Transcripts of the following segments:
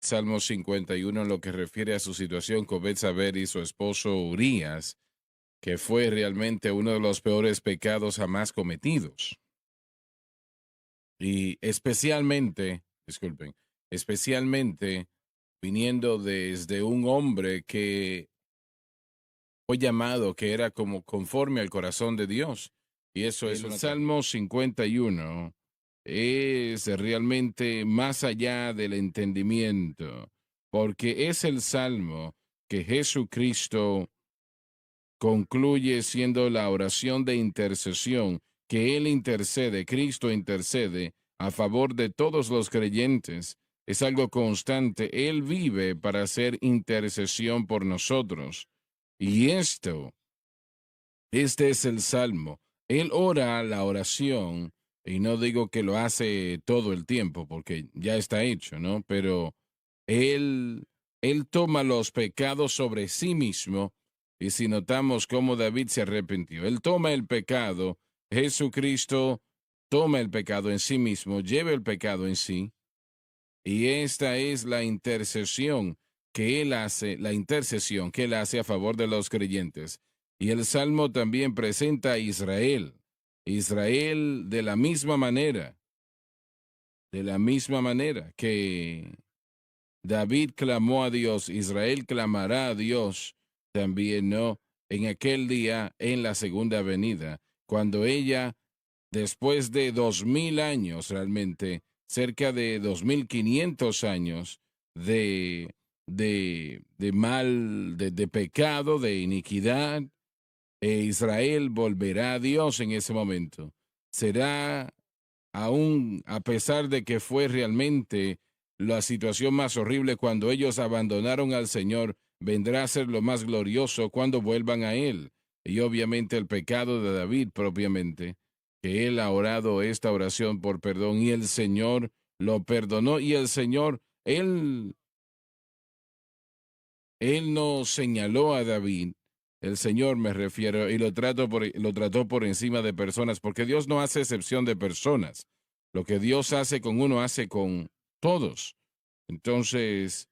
Salmo 51 en lo que refiere a su situación con Betsabé y su esposo Urías, que fue realmente uno de los peores pecados jamás cometidos. Y especialmente, disculpen, especialmente viniendo desde un hombre que fue llamado, que era como conforme al corazón de Dios. Y eso es el Salmo 51 es realmente más allá del entendimiento, porque es el salmo que Jesucristo concluye siendo la oración de intercesión, que Él intercede, Cristo intercede a favor de todos los creyentes. Es algo constante. Él vive para hacer intercesión por nosotros. Y este es el salmo. Él ora la oración, y no digo que lo hace todo el tiempo, porque ya está hecho, ¿no? Pero él toma los pecados sobre sí mismo, y si notamos cómo David se arrepintió, él toma el pecado, Jesucristo toma el pecado en sí mismo, lleva el pecado en sí, y esta es la intercesión que él hace, la intercesión que él hace a favor de los creyentes. Y el Salmo también presenta a Israel. Israel de la misma manera que David clamó a Dios, Israel clamará a Dios también, ¿no? En aquel día, en la segunda venida, cuando ella, después de 2000 años realmente, cerca de 2500 años de mal, de pecado, de iniquidad, Israel volverá a Dios en ese momento. Será aún a pesar de que fue realmente la situación más horrible cuando ellos abandonaron al Señor, vendrá a ser lo más glorioso cuando vuelvan a Él. Y obviamente el pecado de David propiamente, que él ha orado esta oración por perdón y el Señor lo perdonó y el Señor, él no señaló a David, el Señor me refiero, y lo trató por encima de personas, porque Dios no hace excepción de personas. Lo que Dios hace con uno, hace con todos. Entonces,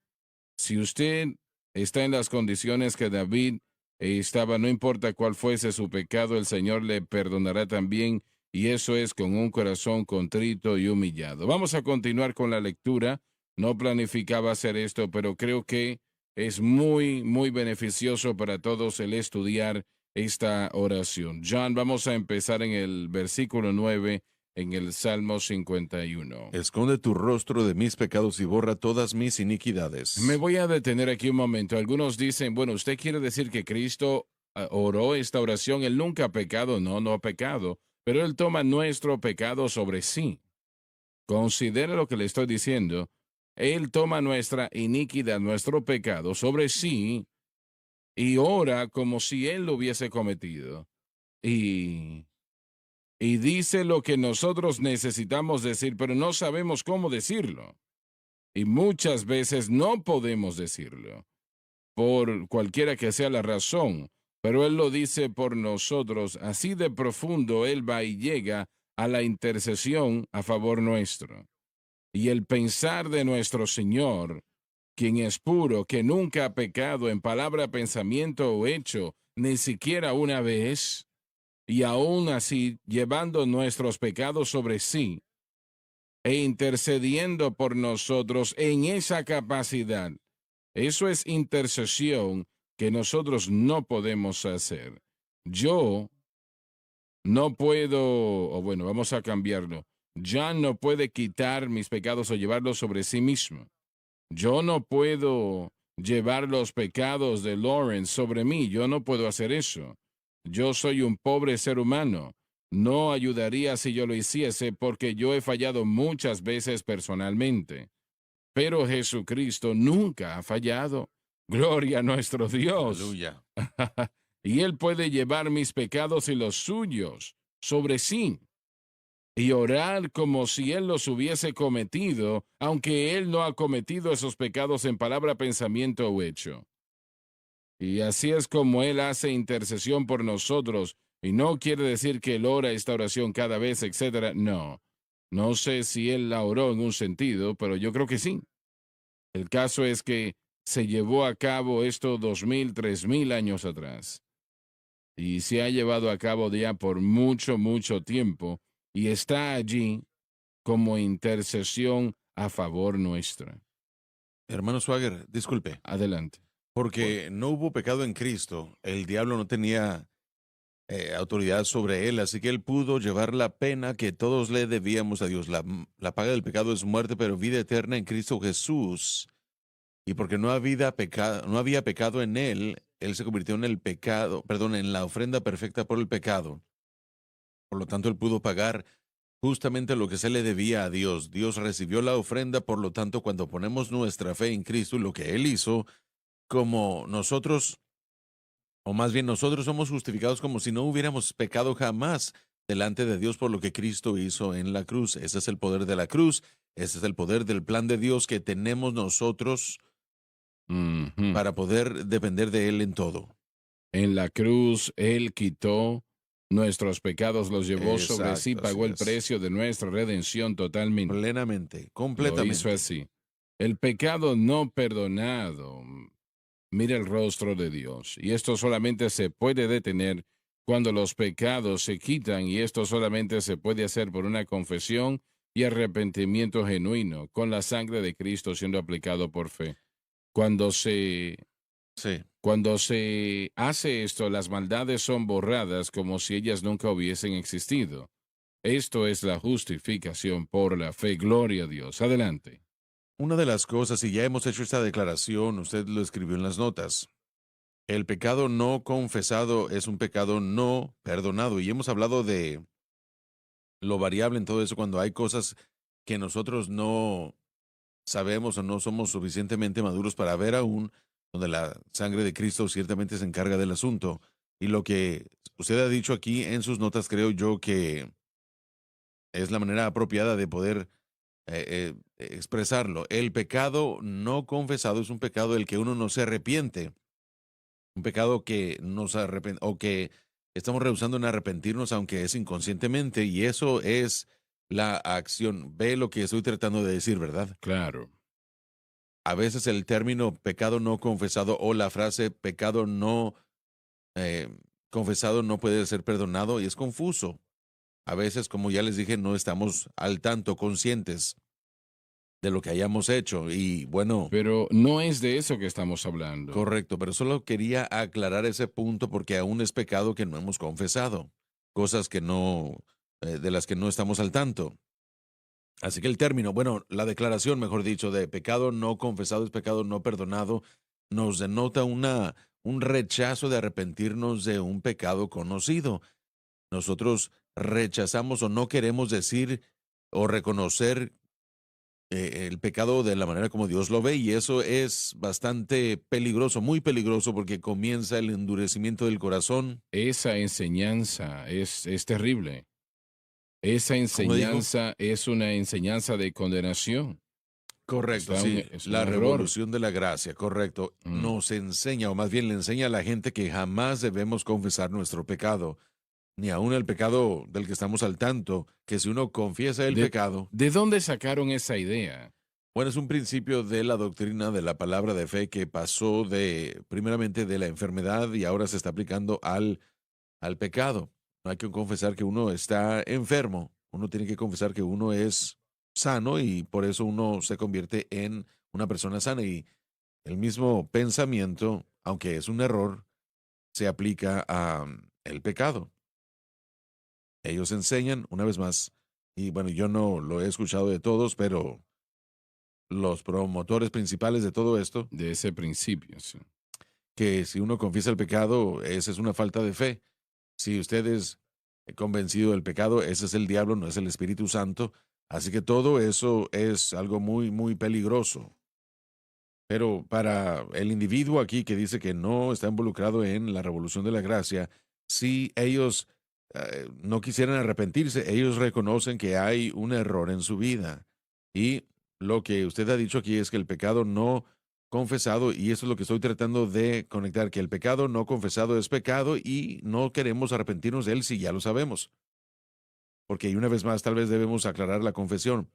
si usted está en las condiciones que David estaba, no importa cuál fuese su pecado, el Señor le perdonará también, y eso es con un corazón contrito y humillado. Vamos a continuar con la lectura. No planificaba hacer esto, pero creo que es muy, muy beneficioso para todos el estudiar esta oración. John, vamos a empezar en el versículo 9 en el Salmo 51. Esconde tu rostro de mis pecados y borra todas mis iniquidades. Me voy a detener aquí un momento. Algunos dicen, bueno, usted quiere decir que Cristo oró esta oración, él nunca ha pecado, no, no ha pecado, pero él toma nuestro pecado sobre sí. Considere lo que le estoy diciendo. Él toma nuestra iniquidad, nuestro pecado sobre sí y ora como si él lo hubiese cometido. Y, y dice lo que nosotros necesitamos decir, pero no sabemos cómo decirlo. Y muchas veces no podemos decirlo, por cualquiera que sea la razón, pero Él lo dice por nosotros. Así de profundo Él va y llega a la intercesión a favor nuestro. Y el pensar de nuestro Señor, quien es puro, que nunca ha pecado en palabra, pensamiento o hecho, ni siquiera una vez, y aún así llevando nuestros pecados sobre sí e intercediendo por nosotros en esa capacidad. Eso es intercesión que nosotros no podemos hacer. Yo no puedo, o bueno, vamos a cambiarlo. Ya no puede quitar mis pecados o llevarlos sobre sí mismo. Yo no puedo llevar los pecados de Lawrence sobre mí. Yo no puedo hacer eso. Yo soy un pobre ser humano. No ayudaría si yo lo hiciese porque yo he fallado muchas veces personalmente. Pero Jesucristo nunca ha fallado. Gloria a nuestro Dios. Aleluya. Y Él puede llevar mis pecados y los suyos sobre sí y orar como si Él los hubiese cometido, aunque Él no ha cometido esos pecados en palabra, pensamiento o hecho. Y así es como Él hace intercesión por nosotros, y no quiere decir que Él ora esta oración cada vez, etcétera. No. No sé si Él la oró en un sentido, pero yo creo que sí. El caso es que se llevó a cabo esto 2000, 3000 años atrás. Y se ha llevado a cabo ya por mucho, mucho tiempo. Y está allí como intercesión a favor nuestra. Hermano Swagger, disculpe, Adelante. porque no hubo pecado en Cristo. El diablo no tenía autoridad sobre él, así que él pudo llevar la pena que todos le debíamos a Dios. La paga del pecado es muerte, pero vida eterna en Cristo Jesús. Y porque no había pecado en él, él se convirtió en el pecado, perdón, en la ofrenda perfecta por el pecado. Por lo tanto, él pudo pagar justamente lo que se le debía a Dios. Dios recibió la ofrenda, por lo tanto, cuando ponemos nuestra fe en Cristo y lo que él hizo, como nosotros, o más bien nosotros somos justificados como si no hubiéramos pecado jamás delante de Dios por lo que Cristo hizo en la cruz. Ese es el poder de la cruz, ese es el poder del plan de Dios que tenemos nosotros Ujú. para poder depender de Él en todo. En la cruz, Él quitó nuestros pecados, los llevó sobre sí, Exacto, así pagó el es. precio de nuestra redención totalmente. Plenamente, Lo hizo completamente. así. El pecado no perdonado. Mira el rostro de Dios. Y esto solamente se puede detener cuando los pecados se quitan, y esto solamente se puede hacer por una confesión y arrepentimiento genuino, con la sangre de Cristo siendo aplicado por fe. Cuando se, Sí, cuando se hace esto, las maldades son borradas como si ellas nunca hubiesen existido. Esto es la justificación por la fe. Gloria a Dios. Adelante. una de las cosas, y ya hemos hecho esta declaración, usted lo escribió en las notas, el pecado no confesado es un pecado no perdonado. Y hemos hablado de lo variable en todo eso cuando hay cosas que nosotros no sabemos o no somos suficientemente maduros para ver aún, donde la sangre de Cristo ciertamente se encarga del asunto. Y lo que usted ha dicho aquí en sus notas, creo yo que es la manera apropiada de poder expresarlo. El pecado no confesado es un pecado del que uno no se arrepiente, un pecado que nos arrepen o que estamos rehusando en arrepentirnos, aunque es inconscientemente, y eso es la acción. Ve lo que estoy tratando de decir, ¿verdad? Claro. A veces el término pecado no confesado o la frase pecado no eh, confesado no puede ser perdonado y es confuso. A veces, como ya les dije, no estamos al tanto conscientes de lo que hayamos hecho. Y bueno, Pero no es de eso que estamos hablando. correcto, pero solo quería aclarar ese punto porque aún es pecado que no hemos confesado, cosas que no, de las que no estamos al tanto. Así que el término, bueno, la declaración, mejor dicho, de pecado no confesado es pecado no perdonado, nos denota un rechazo de arrepentirnos de un pecado conocido. Nosotros rechazamos o no queremos decir o reconocer el pecado de la manera como Dios lo ve, y eso es bastante peligroso, muy peligroso, porque comienza el endurecimiento del corazón. Esa enseñanza es terrible. Esa ¿Cómo dijo? enseñanza es una enseñanza de condenación. Correcto, sí, Es un la error. revolución de la gracia, correcto. Mm. Nos enseña, o más bien le enseña a la gente que jamás debemos confesar nuestro pecado, ni aun el pecado del que estamos al tanto, que si uno confiesa el ¿De, pecado, de dónde sacaron esa idea? bueno, es un principio de la doctrina de la palabra de fe que pasó de, primeramente, de la enfermedad y ahora se está aplicando al pecado. No hay que confesar que uno está enfermo, uno tiene que confesar que uno es sano y por eso uno se convierte en una persona sana. Y el mismo pensamiento, aunque es un error, se aplica a el pecado. Ellos enseñan, una vez más, y bueno, yo no lo he escuchado de todos, pero los promotores principales de todo esto, De ese principio, sí. que si uno confiesa el pecado, esa es una falta de fe. Si usted es convencido del pecado, ese es el diablo, no es el Espíritu Santo. Así que todo eso es algo muy, muy peligroso. Pero para el individuo aquí que dice que no está involucrado en la revolución de la gracia, si ellos no quisieran arrepentirse, ellos reconocen que hay un error en su vida. Y lo que usted ha dicho aquí es que el pecado no confesado, y eso es lo que estoy tratando de conectar, que el pecado no confesado es pecado y no queremos arrepentirnos de él si ya lo sabemos. Porque, y una vez más, tal vez debemos aclarar la confesión.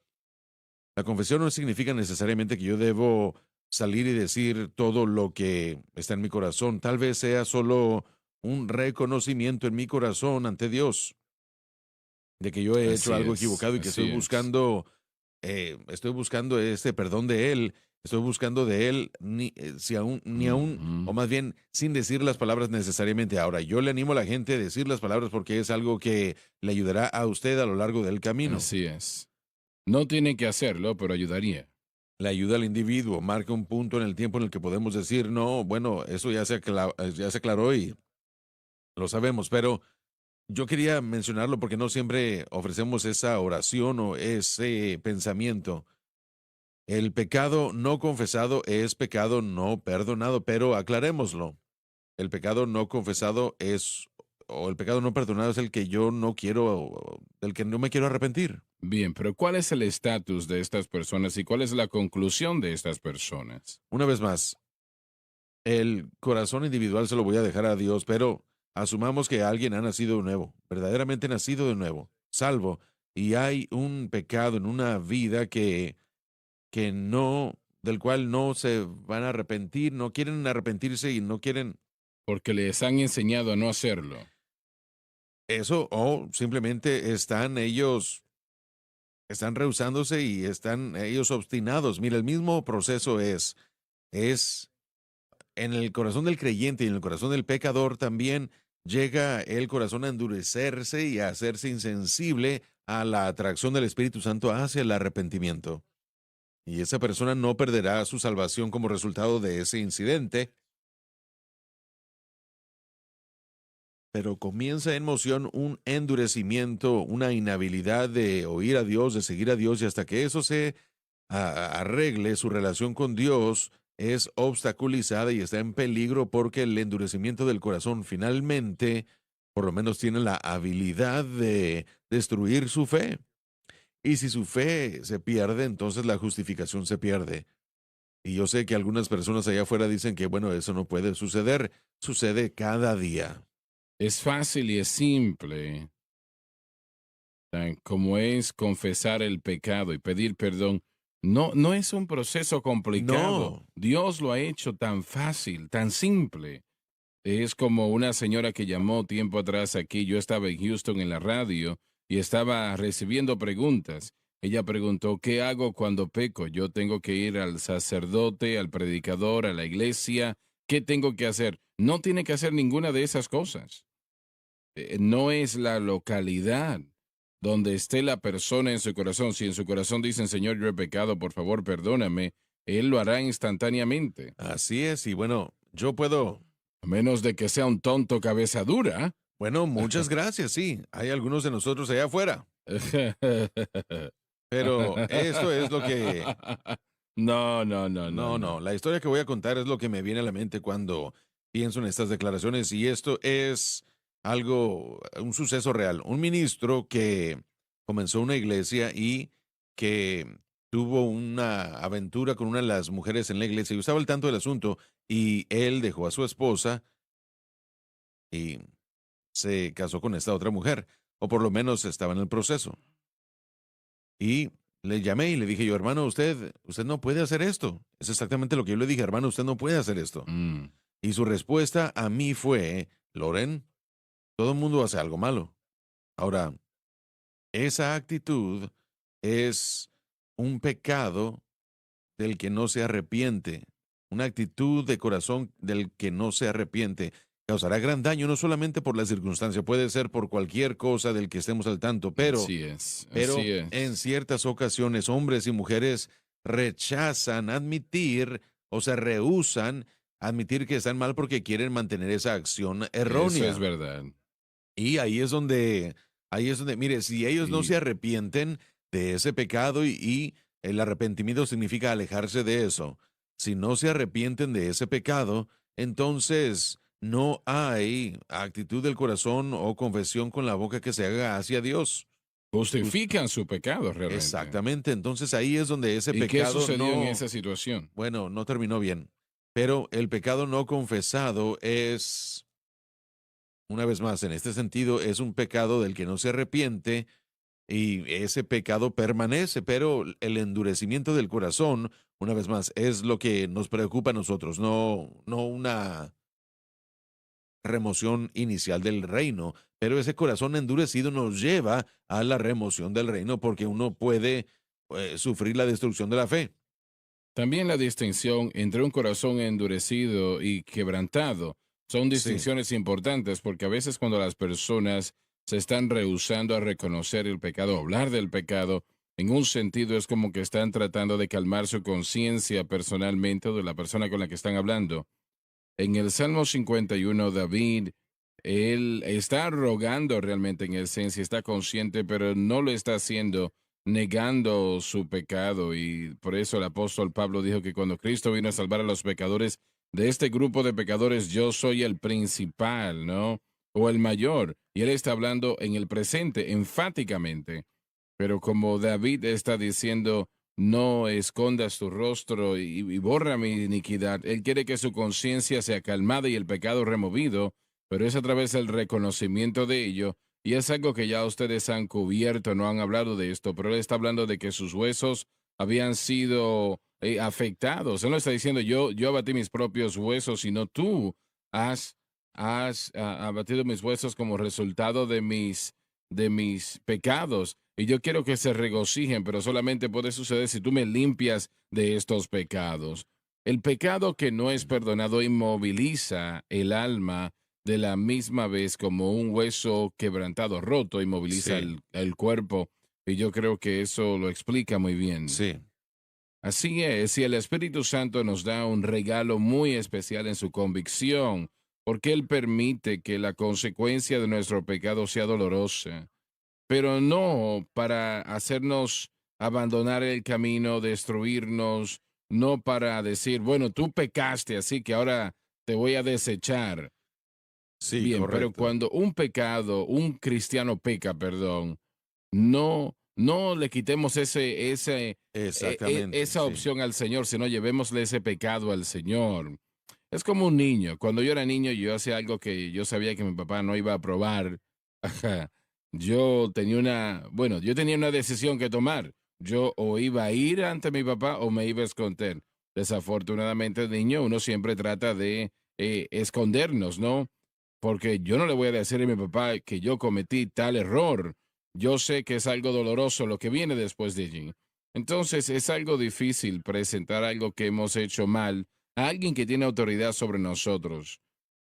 La confesión no significa necesariamente que yo debo salir y decir todo lo que está en mi corazón. Tal vez sea solo un reconocimiento en mi corazón ante Dios de que yo he hecho algo equivocado y que así es. estoy buscando este perdón de Él, estoy buscando de Él, ni aún, o Ujú. más bien, sin decir las palabras necesariamente. Ahora, yo le animo a la gente a decir las palabras porque es algo que le ayudará a usted a lo largo del camino. Así es. No tiene que hacerlo, pero ayudaría. Le ayuda al individuo, marca un punto en el tiempo en el que podemos decir, no, bueno, eso ya se aclaró y lo sabemos, pero yo quería mencionarlo porque no siempre ofrecemos esa oración o ese pensamiento. El pecado no confesado es pecado no perdonado, pero aclarémoslo. El pecado no confesado o el pecado no perdonado es el que yo no quiero, del que no me quiero arrepentir. Bien, pero ¿cuál es el estatus de estas personas y cuál es la conclusión de estas personas? Una vez más, el corazón individual se lo voy a dejar a Dios, pero asumamos que alguien ha nacido de nuevo, verdaderamente nacido de nuevo, salvo, y hay un pecado en una vida que no, del cual no se van a arrepentir, no quieren arrepentirse y no quieren Porque les han enseñado a no hacerlo. eso, o simplemente están rehusándose y están ellos obstinados. Mira, el mismo proceso es en el corazón del creyente y en el corazón del pecador también llega el corazón a endurecerse y a hacerse insensible a la atracción del Espíritu Santo hacia el arrepentimiento. Y esa persona no perderá su salvación como resultado de ese incidente, pero comienza en moción un endurecimiento, una inhabilidad de oír a Dios, de seguir a Dios, y hasta que eso se arregle, su relación con Dios es obstaculizada y está en peligro porque el endurecimiento del corazón finalmente, por lo menos, tiene la habilidad de destruir su fe. Y si su fe se pierde, entonces la justificación se pierde. Y yo sé que algunas personas allá afuera dicen que, bueno, eso no puede suceder. Sucede cada día. Es fácil y es simple, tan como es confesar el pecado y pedir perdón. No, no es un proceso complicado. No. Dios lo ha hecho tan fácil, tan simple. Es como una señora que llamó tiempo atrás aquí. Yo estaba en Houston en la radio y estaba recibiendo preguntas. Ella preguntó, ¿qué hago cuando peco? Yo tengo que ir al sacerdote, al predicador, a la iglesia. ¿Qué tengo que hacer? No tiene que hacer ninguna de esas cosas. No es la localidad donde esté la persona en su corazón. Si en su corazón dicen, Señor, yo he pecado, por favor, perdóname, Él lo hará instantáneamente. Así es, y bueno, yo puedo. A menos de que sea un tonto cabeza dura. Bueno, muchas gracias, sí. Hay algunos de nosotros allá afuera, pero esto es lo que. No, no, no, no, No, no. no, la historia que voy a contar es lo que me viene a la mente cuando pienso en estas declaraciones y esto es un suceso real. Un ministro que comenzó una iglesia y que tuvo una aventura con una de las mujeres en la iglesia. Yo estaba al tanto del asunto y él dejó a su esposa y se casó con esta otra mujer, o por lo menos estaba en el proceso. Y le llamé y le dije yo, hermano, usted no puede hacer esto. Es exactamente lo que yo le dije, hermano, usted no puede hacer esto. Mm. Y su respuesta a mí fue, Loren, todo el mundo hace algo malo. Ahora, esa actitud es un pecado del que no se arrepiente. Una actitud de corazón del que no se arrepiente causará gran daño, no solamente por la circunstancia, puede ser por cualquier cosa del que estemos al tanto, Así es, así pero en es. ciertas ocasiones hombres y mujeres rechazan admitir o se rehúsan a admitir que están mal porque quieren mantener esa acción Eso es errónea. verdad. Y ahí es donde, mire, si ellos no Y se arrepienten de ese pecado y el arrepentimiento significa alejarse de eso, si no se arrepienten de ese pecado, entonces no hay actitud del corazón o confesión con la boca que se haga hacia Dios. justifican su pecado realmente. Exactamente, entonces ahí es donde ese ¿Y qué pecado sucedió en no, esa situación? bueno, no terminó bien, pero el pecado no confesado una vez más, en este sentido, es un pecado del que no se arrepiente y ese pecado permanece, pero el endurecimiento del corazón, una vez más, es lo que nos preocupa a nosotros, no una remoción inicial del reino, pero ese corazón endurecido nos lleva a la remoción del reino porque uno puede sufrir la destrucción de la fe. También la distinción entre un corazón endurecido y quebrantado son Sí, distinciones importantes porque a veces cuando las personas se están rehusando a reconocer el pecado, a hablar del pecado, en un sentido es como que están tratando de calmar su conciencia personalmente o de la persona con la que están hablando. En el Salmo 51, David, él está rogando realmente en esencia, está consciente, pero no lo está haciendo negando su pecado. Y por eso el apóstol Pablo dijo que cuando Cristo vino a salvar a los pecadores, de este grupo de pecadores yo soy el principal, ¿no? O el mayor. Y él está hablando en el presente, enfáticamente. Pero como David está diciendo, no escondas tu rostro y borra mi iniquidad, él quiere que su conciencia sea calmada y el pecado removido, pero es a través del reconocimiento de ello. Y es algo que ya ustedes han cubierto, no han hablado de esto, pero él está hablando de que sus huesos habían sido afectados. Él no está diciendo yo abatí mis propios huesos, sino tú has abatido mis huesos como resultado de mis pecados. Y yo quiero que se regocijen, pero solamente puede suceder si tú me limpias de estos pecados. El pecado que no es perdonado inmoviliza el alma de la misma vez como un hueso quebrantado, roto, inmoviliza sí, el cuerpo. Y yo creo que eso lo explica muy bien. sí. Así es, si el Espíritu Santo nos da un regalo muy especial en su convicción, porque Él permite que la consecuencia de nuestro pecado sea dolorosa, pero no para hacernos abandonar el camino, destruirnos, no para decir, bueno, tú pecaste, así que ahora te voy a desechar. Sí, Bien, pero correcto. cuando un pecado, un cristiano peca, perdón, no le quitemos Exactamente, esa sí. opción al Señor, sino llevémosle ese pecado al Señor. Es como un niño. Cuando yo era niño, yo hacía algo que yo sabía que mi papá no iba a aprobar. Ajá. Yo tenía una decisión que tomar. Yo o iba a ir ante mi papá o me iba a esconder. Desafortunadamente, niño, uno siempre trata de escondernos, ¿no? Porque yo no le voy a decir a mi papá que yo cometí tal error. Yo sé que es algo doloroso lo que viene después de allí. Entonces es algo difícil presentar algo que hemos hecho mal a alguien que tiene autoridad sobre nosotros.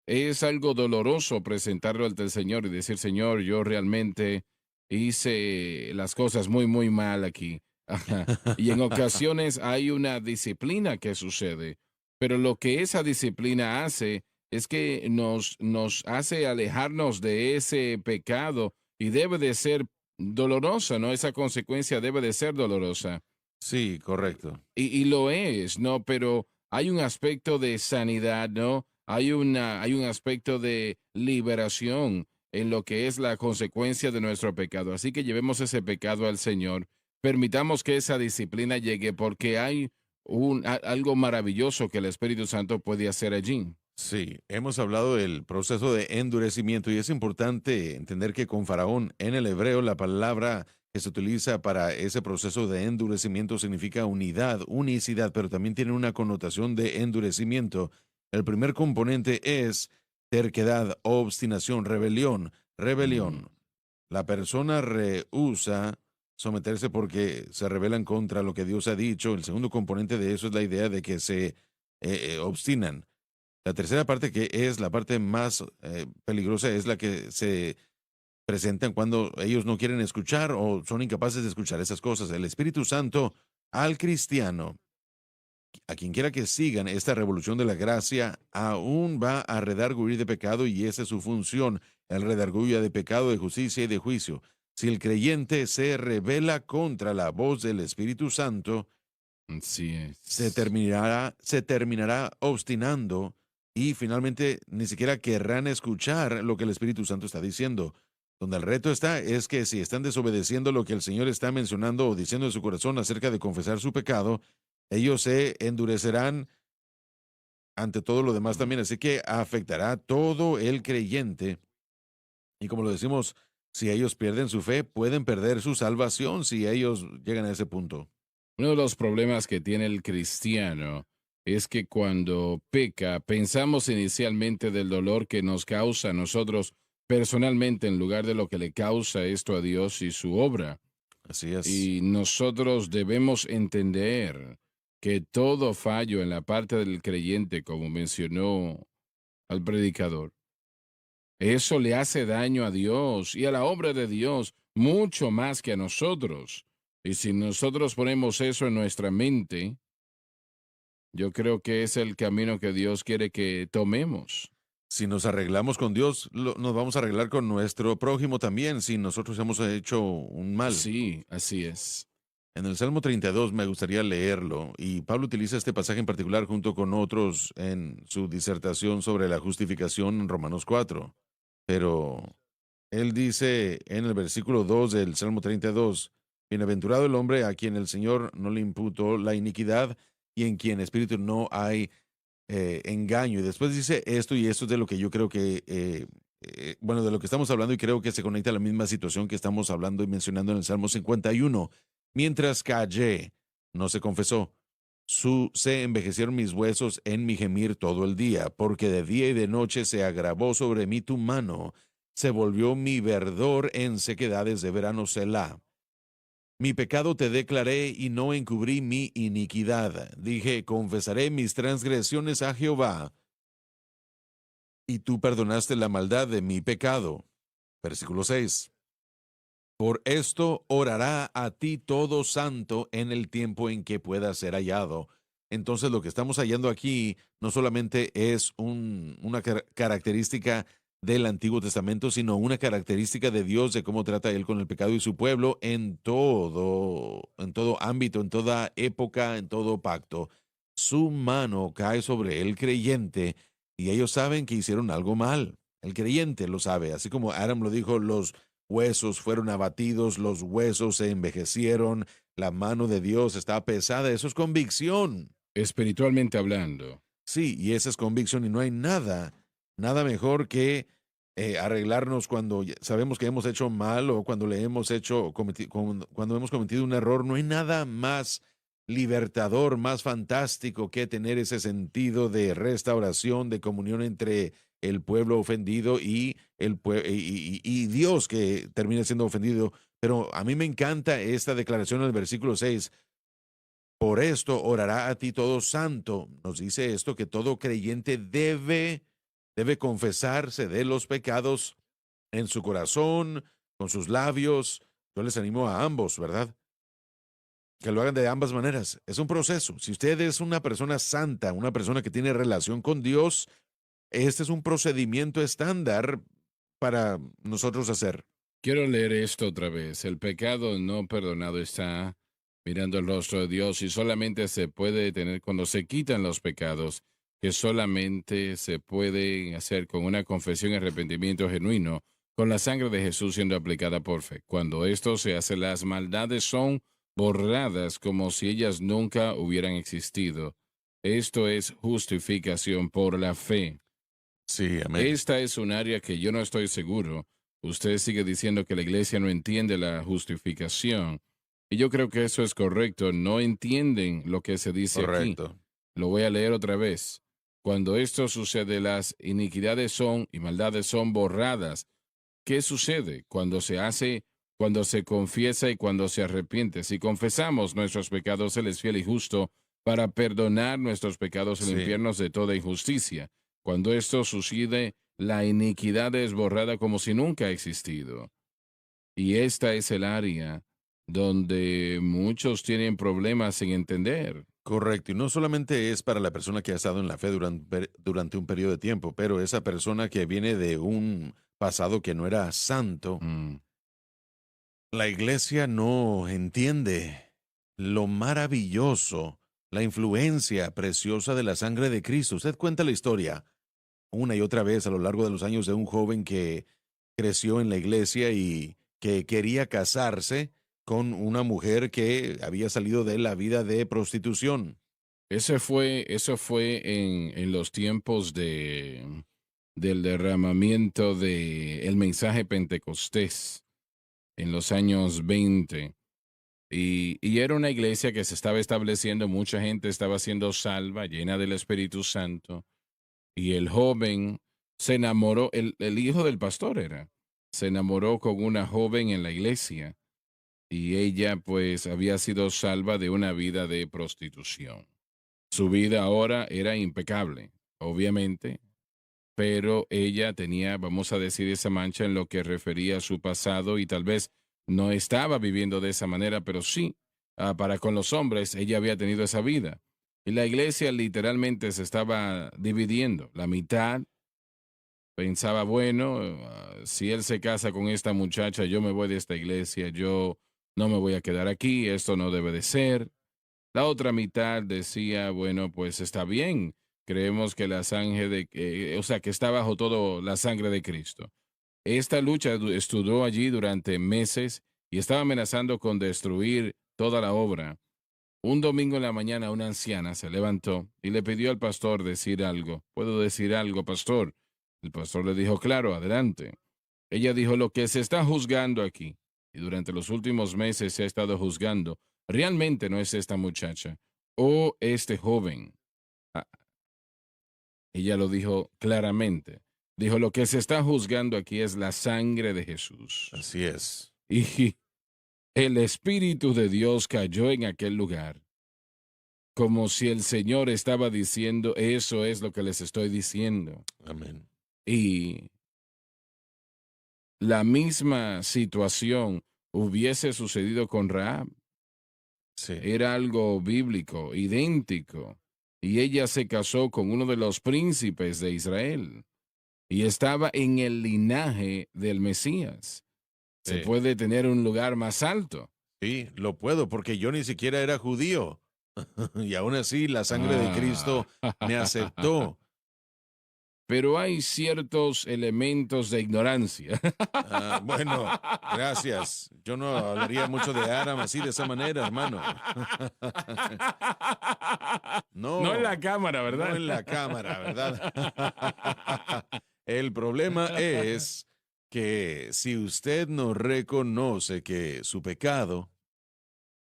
Es algo doloroso presentarlo ante el Señor y decir, Señor, yo realmente hice las cosas muy, muy mal aquí. Ajá. Y en ocasiones hay una disciplina que sucede, pero lo que esa disciplina hace es que nos hace alejarnos de ese pecado y debe de ser dolorosa, ¿no? Esa consecuencia debe de ser dolorosa. Sí, correcto. Y lo es, ¿no? Pero hay un aspecto de sanidad, ¿no? Hay un aspecto de liberación en lo que es la consecuencia de nuestro pecado. Así que llevemos ese pecado al Señor. Permitamos que esa disciplina llegue porque hay algo maravilloso que el Espíritu Santo puede hacer allí. Sí, hemos hablado del proceso de endurecimiento y es importante entender que con Faraón en el hebreo la palabra que se utiliza para ese proceso de endurecimiento significa unidad, unicidad, pero también tiene una connotación de endurecimiento. El primer componente es terquedad, obstinación, rebelión, Mm. rebelión. La persona rehúsa someterse porque se rebelan contra lo que Dios ha dicho. El segundo componente de eso es la idea de que se obstinan. La tercera parte, que es la parte más peligrosa, es la que se presentan cuando ellos no quieren escuchar o son incapaces de escuchar esas cosas. El Espíritu Santo al cristiano, a quien quiera que sigan esta revolución de la gracia, aún va a redarguir de pecado y esa es su función, el redarguya de pecado, de justicia y de juicio. Si el creyente se rebela contra la voz del Espíritu Santo, Así se es. terminará, se terminará obstinando y finalmente ni siquiera querrán escuchar lo que el Espíritu Santo está diciendo. Donde el reto está es que si están desobedeciendo lo que el Señor está mencionando o diciendo en su corazón acerca de confesar su pecado, ellos se endurecerán ante todo lo demás Mm. también. Así que afectará a todo el creyente. Y como lo decimos Si ellos pierden su fe, pueden perder su salvación si ellos llegan a ese punto. Uno de los problemas que tiene el cristiano es que cuando peca, pensamos inicialmente del dolor que nos causa a nosotros personalmente en lugar de lo que le causa esto a Dios y su obra. Así es. Y nosotros debemos entender que todo fallo en la parte del creyente, como mencionó al predicador, eso le hace daño a Dios y a la obra de Dios mucho más que a nosotros. Y si nosotros ponemos eso en nuestra mente, yo creo que es el camino que Dios quiere que tomemos. Si nos arreglamos con Dios, nos vamos a arreglar con nuestro prójimo también, si nosotros hemos hecho un mal. Sí, así es. En el Salmo 32 me gustaría leerlo, y Pablo utiliza este pasaje en particular junto con otros en su disertación sobre la justificación en Romanos 4. Pero él dice en el versículo 2 del Salmo 32, bienaventurado el hombre a quien el Señor no le imputó la iniquidad y en quien espíritu no hay engaño. Y después dice esto, y esto es de lo que yo creo que, bueno, de lo que estamos hablando, y creo que se conecta a la misma situación que estamos hablando y mencionando en el Salmo 51. Mientras callé, no se confesó. Se envejecieron mis huesos en mi gemir todo el día, porque de día y de noche se agravó sobre mí tu mano, se volvió mi verdor en sequedades de verano Selah. Mi pecado te declaré y no encubrí mi iniquidad. Dije, confesaré mis transgresiones a Jehová, y tú perdonaste la maldad de mi pecado. Versículo 6. Por esto orará a ti todo santo en el tiempo en que pueda ser hallado. Entonces lo que estamos hallando aquí no solamente es una característica del Antiguo Testamento, sino una característica de Dios, de cómo trata Él con el pecado y su pueblo en todo ámbito, en toda época, en todo pacto. Su mano cae sobre el creyente y ellos saben que hicieron algo mal. El creyente lo sabe, así como Adam lo dijo, los huesos fueron abatidos, los huesos se envejecieron, la mano de Dios está pesada, eso es convicción. Espiritualmente hablando. Sí, y esa es convicción y no hay nada mejor que arreglarnos cuando sabemos que hemos hecho mal o cuando le hemos cuando hemos cometido un error. No hay nada más libertador, más fantástico que tener ese sentido de restauración, de comunión entre el pueblo ofendido y y Dios que termina siendo ofendido. Pero a mí me encanta esta declaración en el versículo 6. Por esto orará a ti todo santo. Nos dice esto, que todo creyente debe confesarse de los pecados en su corazón, con sus labios. Yo les animo a ambos, ¿verdad? Que lo hagan de ambas maneras. Es un proceso. Si usted es una persona santa, una persona que tiene relación con Dios, este es un procedimiento estándar para nosotros hacer. Quiero leer esto otra vez. El pecado no perdonado está mirando el rostro de Dios y solamente se puede detener cuando se quitan los pecados, que solamente se puede hacer con una confesión y arrepentimiento genuino, con la sangre de Jesús siendo aplicada por fe. Cuando esto se hace, las maldades son borradas como si ellas nunca hubieran existido. Esto es justificación por la fe. Sí, amén. Esta es un área que yo no estoy seguro. Usted sigue diciendo que la iglesia no entiende la justificación. Y yo creo que eso es correcto. No entienden lo que se dice aquí. Correcto. Lo voy a leer otra vez. Cuando esto sucede, las iniquidades son y maldades son borradas. ¿Qué sucede cuando se hace, cuando se confiesa y cuando se arrepiente? Si confesamos nuestros pecados, Él es fiel y justo para perdonar nuestros pecados y Sí. limpiarnos de toda injusticia. Cuando esto sucede, la iniquidad es borrada como si nunca ha existido. Y esta es el área donde muchos tienen problemas en entender. Correcto, y no solamente es para la persona que ha estado en la fe durante un periodo de tiempo, pero esa persona que viene de un pasado que no era santo, Mm. la iglesia no entiende lo maravilloso, la influencia preciosa de la sangre de Cristo. Usted cuenta la historia una y otra vez a lo largo de los años de un joven que creció en la iglesia y que quería casarse con una mujer que había salido de la vida de prostitución. Eso fue en los tiempos del derramamiento del mensaje pentecostés. en los años 20. Y era una iglesia que se estaba estableciendo, mucha gente estaba siendo salva, llena del Espíritu Santo. Y el joven se enamoró, el hijo del pastor era, se enamoró con una joven en la iglesia y ella pues había sido salva de una vida de prostitución. Su vida ahora era impecable, obviamente, pero ella tenía, vamos a decir, esa mancha en lo que refería a su pasado y tal vez no estaba viviendo de esa manera, pero sí, para con los hombres, ella había tenido esa vida. Y la iglesia literalmente se estaba dividiendo. La mitad pensaba, bueno, si él se casa con esta muchacha, yo me voy de esta iglesia, yo no me voy a quedar aquí, esto no debe de ser. La otra mitad decía, bueno, pues está bien, creemos que la sangre o sea, que está bajo todo la sangre de Cristo. Esta lucha estuvo allí durante meses y estaba amenazando con destruir toda la obra. Un domingo en la mañana una anciana se levantó y le pidió al pastor decir algo. ¿Puedo decir algo, pastor? El pastor le dijo, claro, adelante. Ella dijo, lo que se está juzgando aquí, y durante los últimos meses se ha estado juzgando, realmente no es esta muchacha o este joven. Ah, ella lo dijo claramente. Dijo, lo que se está juzgando aquí es la sangre de Jesús. Así es. Y el Espíritu de Dios cayó en aquel lugar, como si el Señor estaba diciendo, eso es lo que les estoy diciendo. Amén. Y la misma situación hubiese sucedido con Rahab. Sí. Era algo bíblico, idéntico. Y ella se casó con uno de los príncipes de Israel. Y estaba en el linaje del Mesías. Se Sí. puede tener un lugar más alto. Sí, lo puedo, porque yo ni siquiera era judío. Y aún así la sangre de Cristo me aceptó. Pero hay ciertos elementos de ignorancia. Bueno, gracias. Yo no hablaría mucho de Aram así de esa manera, hermano. No en la No, cámara, no ¿verdad? en la cámara, ¿verdad? El problema es que si usted no reconoce que su pecado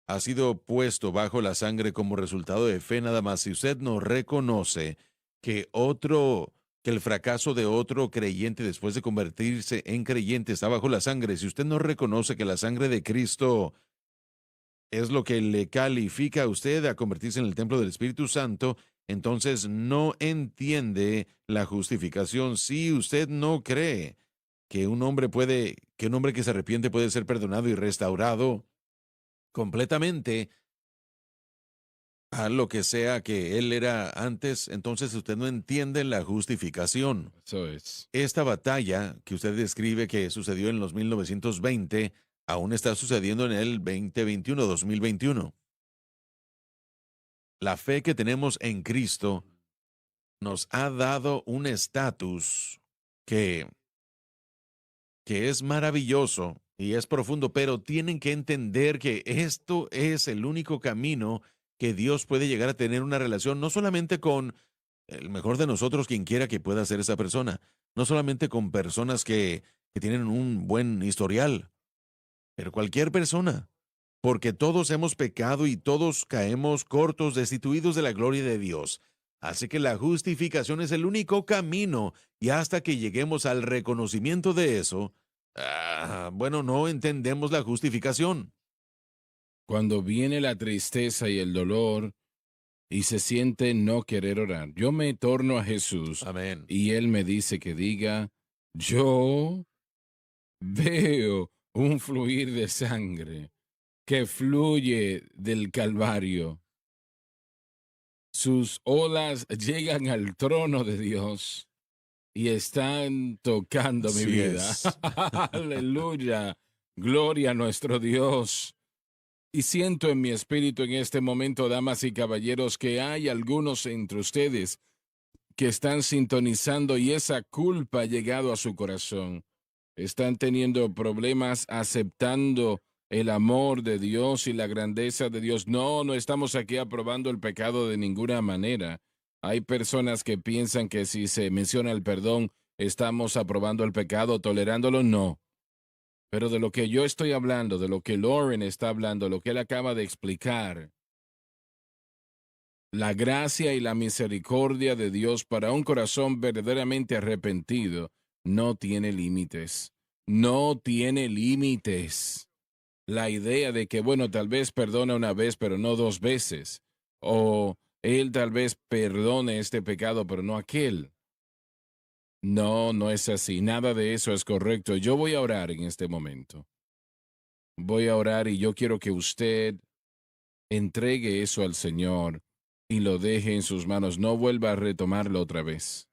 ha sido puesto bajo la sangre como resultado de fe nada más, si usted no reconoce que que el fracaso de otro creyente después de convertirse en creyente está bajo la sangre, si usted no reconoce que la sangre de Cristo es lo que le califica a usted a convertirse en el templo del Espíritu Santo, entonces no entiende la justificación. Si usted no cree que que un hombre que se arrepiente puede ser perdonado y restaurado completamente a lo que sea que él era antes, entonces usted no entiende la justificación. Eso es. Esta batalla que usted describe que sucedió en los 1920, aún está sucediendo en el 2021, 2021. La fe que tenemos en Cristo nos ha dado un estatus que, que es maravilloso y es profundo, pero tienen que entender que esto es el único camino que Dios puede llegar a tener una relación, no solamente con el mejor de nosotros, quien quiera que pueda ser esa persona, no solamente con personas que tienen un buen historial, pero cualquier persona, porque todos hemos pecado y todos caemos cortos, destituidos de la gloria de Dios. Así que la justificación es el único camino y hasta que lleguemos al reconocimiento de eso, bueno, no entendemos la justificación. Cuando viene la tristeza y el dolor y se siente no querer orar, yo me torno a Jesús Amén. y Él me dice que diga, yo veo un fluir de sangre que fluye del Calvario. Sus olas llegan al trono de Dios y están tocando mi Así vida. es. Aleluya. Gloria a nuestro Dios. Y siento en mi espíritu en este momento, damas y caballeros, que hay algunos entre ustedes que están sintonizando y esa culpa ha llegado a su corazón. Están teniendo problemas aceptando el amor de Dios y la grandeza de Dios. No, no estamos aquí aprobando el pecado de ninguna manera. Hay personas que piensan que si se menciona el perdón, estamos aprobando el pecado, tolerándolo. No. Pero de lo que yo estoy hablando, de lo que Lauren está hablando, lo que él acaba de explicar, la gracia y la misericordia de Dios para un corazón verdaderamente arrepentido no tiene límites. No tiene límites. La idea de que, bueno, tal vez perdona una vez, pero no dos veces. O él tal vez perdone este pecado, pero no aquel. No, no es así. Nada de eso es correcto. Yo voy a orar en este momento. Voy a orar y yo quiero que usted entregue eso al Señor y lo deje en sus manos. No vuelva a retomarlo otra vez.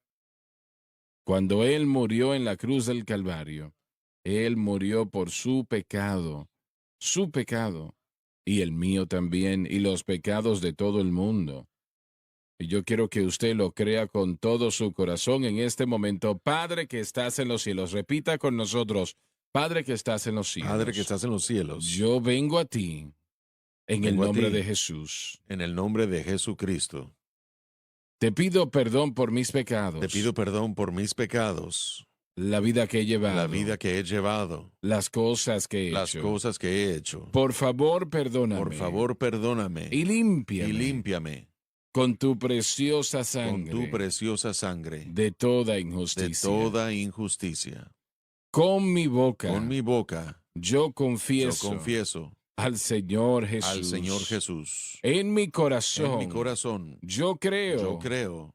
Cuando Él murió en la cruz del Calvario, Él murió por su pecado, y el mío también, y los pecados de todo el mundo. Y yo quiero que usted lo crea con todo su corazón en este momento. Padre que estás en los cielos, repita con nosotros, Padre que estás en los Padre que cielos, estás en los cielos, yo vengo a ti en el vengo a nombre ti de Jesús. en el nombre de Jesucristo. Te pido perdón por mis Te pecados, pido perdón por mis pecados, la vida que he la llevado, vida que he llevado, las cosas que he las hecho. cosas que he hecho. Por favor, perdóname. Por favor, perdóname Y límpiame y límpiame con tu preciosa con sangre tu preciosa sangre de toda de injusticia. toda injusticia. Con mi boca Con mi boca yo yo confieso confieso al Señor Jesús. al Señor Jesús. En mi En corazón, mi corazón yo creo yo creo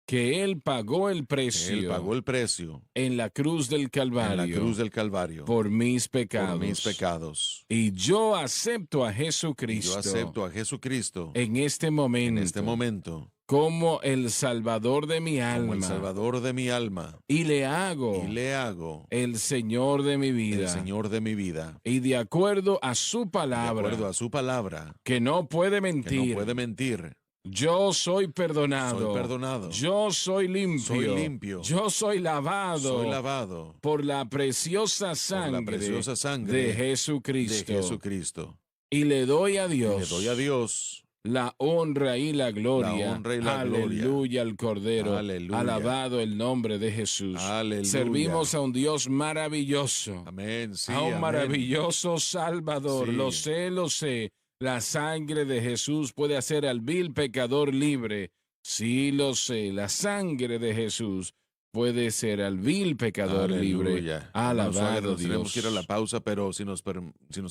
que Él pagó el que Él precio pagó el precio en la cruz del en la Calvario cruz del Calvario por mis por pecados. mis pecados. Y yo acepto a Y yo Jesucristo acepto a Jesucristo en este en este momento como el Salvador de mi como el alma Salvador de mi alma y le hago y le hago el Señor de mi el vida. Señor de mi vida. Y de acuerdo a su De palabra, acuerdo a su palabra, que no puede que mentir, no puede mentir. yo soy perdonado, Soy perdonado. yo soy limpio, yo soy lavado, Soy lavado por la preciosa por sangre, la preciosa sangre de de Jesucristo. Jesucristo. Y le doy a Y Dios, le doy a Dios la honra y la gloria. honra y la gloria. Aleluya al Cordero. Aleluya. Alabado el nombre de Jesús. Aleluya. Servimos a un Dios maravilloso. Amén. Sí, A un amén. maravilloso Salvador. Sí. Lo sé, lo sé. La sangre de Jesús puede hacer al vil pecador libre. Sí, lo sé. La sangre de Jesús puede ser al vil pecador libre. Aleluya. Hermanos, Alabado nos tenemos Dios. que ir a la pausa, pero si nos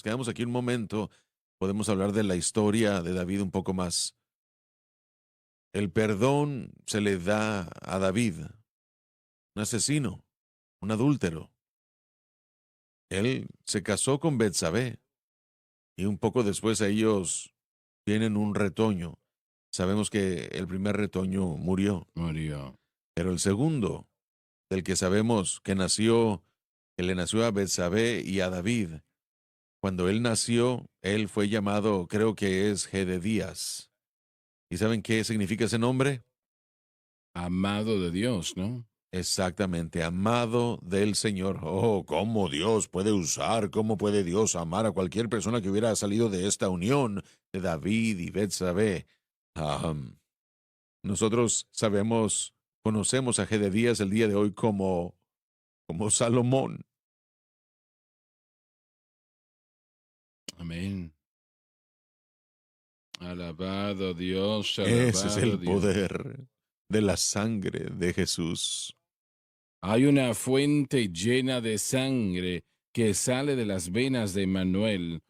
quedamos aquí un momento, podemos hablar de la historia de David un poco más. El perdón se le da a David, un asesino, un adúltero. Él se casó con Betsabé y un poco después ellos tienen un retoño. Sabemos que el primer retoño murió, Murió. pero el segundo, del que sabemos que le nació a Betsabé y a David. Cuando él nació, él fue llamado, creo que es Gededías. ¿Y saben qué significa ese nombre? Amado de Dios, ¿no? Exactamente, amado del Señor. Oh, cómo Dios puede usar, cómo puede Dios amar a cualquier persona que hubiera salido de esta unión de David y Betsabé. Nosotros conocemos a Gededías el día de hoy como Salomón. Amén. Alabado Dios, Ese es alabado el Dios. poder de la sangre de Jesús. Hay una fuente llena de sangre que sale de las venas de Manuel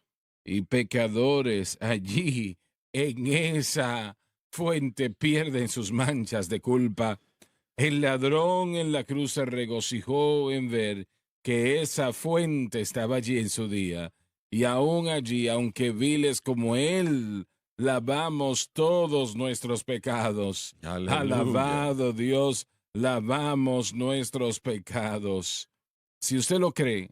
y pecadores allí en esa fuente pierden sus manchas de culpa. El ladrón en la cruz se regocijó en ver que esa fuente estaba allí en su día. Y aún allí, aunque viles como él, lavamos todos nuestros pecados. Aleluya. Alabado Dios, lavamos nuestros pecados. Si usted lo cree,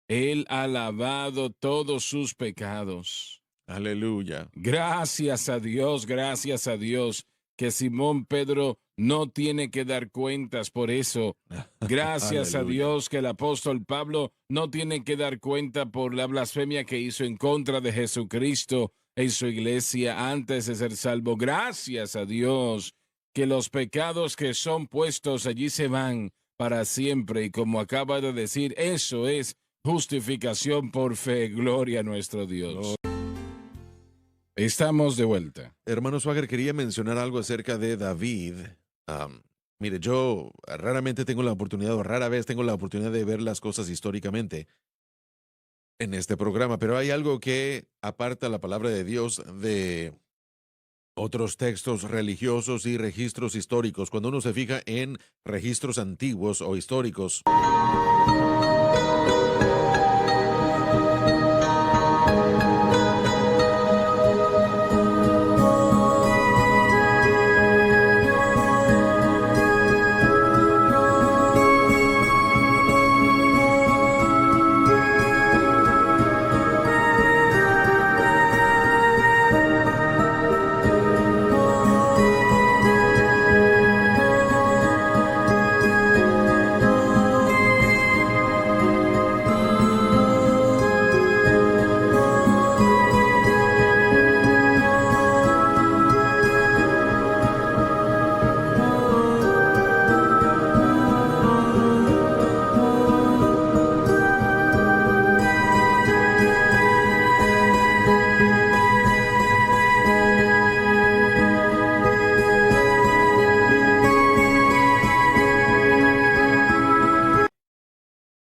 Él ha lavado todos sus pecados. Aleluya. Gracias a Dios, que Simón Pedro no tiene que dar cuentas por eso. Gracias a Aleluya. Dios que el apóstol Pablo no tiene que dar cuenta por la blasfemia que hizo en contra de Jesucristo en su iglesia antes de ser salvo. Gracias a Dios que los pecados que son puestos allí se van para siempre. Y como acaba de decir, eso es Justificación por fe, gloria a nuestro Dios. Estamos de vuelta. Hermano Swagger, quería mencionar algo acerca de David. Am, Mire, yo raramente tengo la oportunidad, o rara vez tengo la oportunidad de ver las cosas históricamente en este programa, pero hay algo que aparta la palabra de Dios de otros textos religiosos y registros históricos. Cuando uno se fija en registros antiguos o históricos,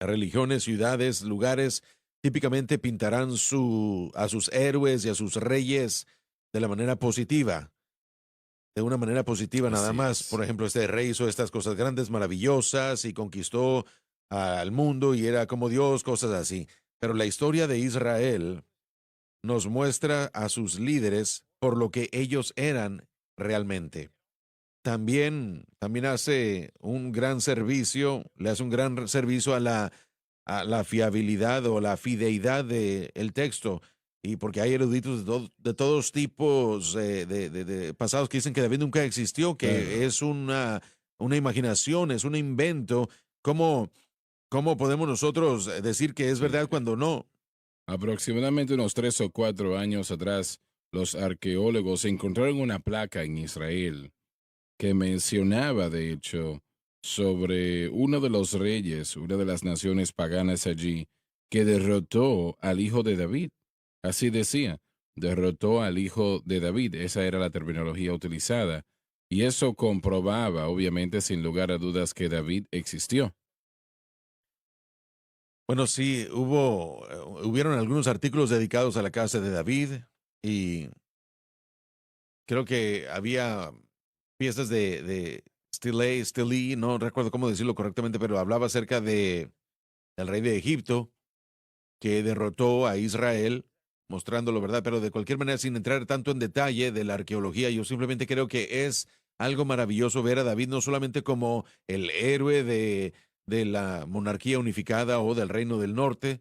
religiones, ciudades, lugares, típicamente pintarán a sus héroes y a sus reyes de la manera positiva, de una manera positiva nada Así más. es. Por ejemplo, este rey hizo estas cosas grandes, maravillosas y conquistó al mundo y era como Dios, cosas así. Pero la historia de Israel nos muestra a sus líderes por lo que ellos eran realmente. También hace un gran servicio, le hace un gran servicio a la fiabilidad o la fideidad del texto. Y porque hay eruditos de todos tipos de pasados que dicen que David nunca existió, que Claro. es una imaginación, es un invento. ¿Cómo podemos nosotros decir que es Sí. verdad cuando no? Aproximadamente unos 3 o 4 años atrás, los arqueólogos encontraron una placa en Israel que mencionaba, de hecho, sobre uno de los reyes, una de las naciones paganas allí, que derrotó al hijo de David. Así decía, derrotó al hijo de David. Esa era la terminología utilizada. Y eso comprobaba, obviamente, sin lugar a dudas, que David existió. Bueno, sí, hubieron algunos artículos dedicados a la casa de David y creo que había piezas de Stille, no recuerdo cómo decirlo correctamente, pero hablaba acerca de el rey de Egipto que derrotó a Israel, mostrándolo, ¿verdad? Pero de cualquier manera, sin entrar tanto en detalle de la arqueología, yo simplemente creo que es algo maravilloso ver a David no solamente como el héroe de la monarquía unificada o del reino del norte,